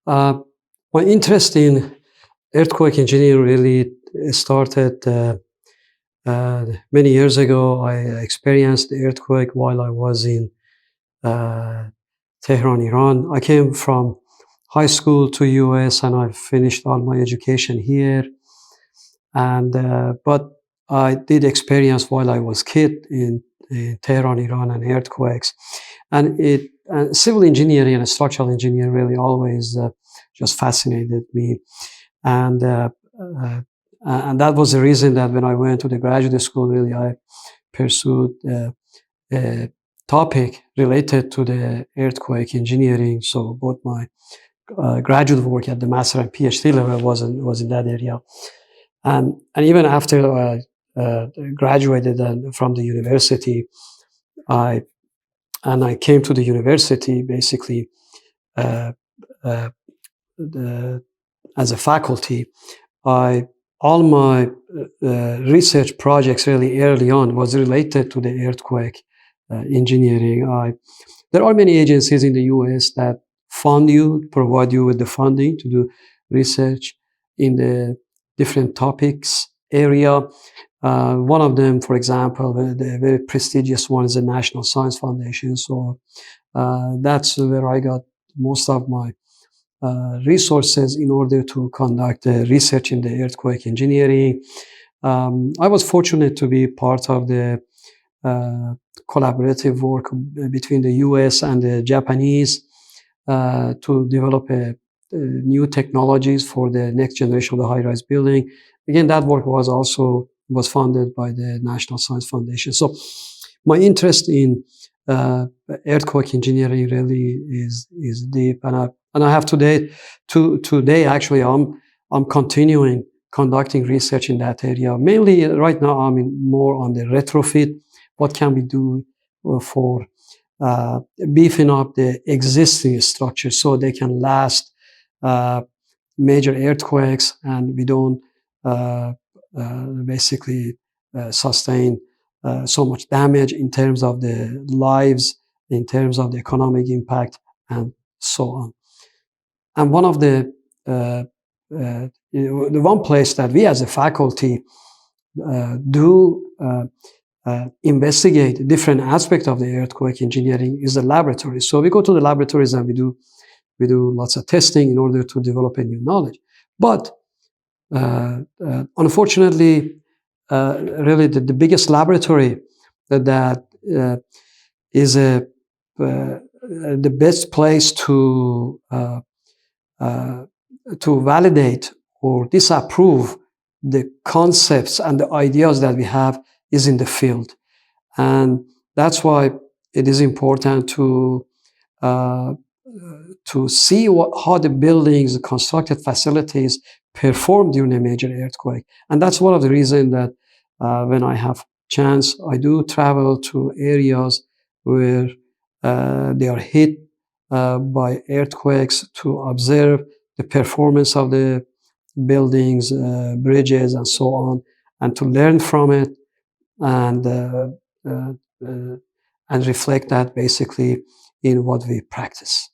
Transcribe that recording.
Uh, my interest in earthquake engineering really started many years ago. I experienced the earthquake while I was in uh, Tehran, Iran. I came from high school to US and I finished all my education here. And but I did experience while I was kid in Tehran, Iran, and earthquakes, and it civil engineering and structural engineering really always just fascinated me, and uh, and that was the reason that when I went to the graduate school, really I pursued a topic related to the earthquake engineering. So both my graduate work at the master and PhD level was in that area. And even after I graduated from the university, I I came to the university basically uh, uh, the, as a faculty. I all my research projects really early on was related to the earthquake engineering. There are many agencies in the U.S. that fund you, provide you with the funding to do research in the different topics area. One of them, for example, the very prestigious one is the National Science Foundation. So that's where I got most of my resources in order to conduct research in the earthquake engineering. I was fortunate to be part of the uh, collaborative work between the US and the Japanese to develop new technologies for the next generation of the high-rise building. Again, that work was funded by the National Science Foundation. So my interest in earthquake engineering really is deep, and I have today actually I'm continuing conducting research in that area. Mainly right now I'm more on the retrofit. What can we do for beefing up the existing structures so they can last uh, major earthquakes and we don't uh, basically sustain so much damage in terms of the lives, in terms of the economic impact, and so on. And one of the one place that we as a faculty do investigate different aspects of the earthquake engineering is the laboratory. So we go to the laboratories and we do lots of testing in order to develop a new knowledge. But unfortunately, really the biggest laboratory that is the best place to validate or disapprove the concepts and the ideas that we have is in the field. And that's why it is important uh, to see how the buildings, the constructed facilities perform during a major earthquake. And that's one of the reasons that when I have chance, I do travel to areas where they are hit by earthquakes to observe the performance of the buildings, bridges, and so on, and to learn from it and uh, uh, and reflect that basically in what we practice.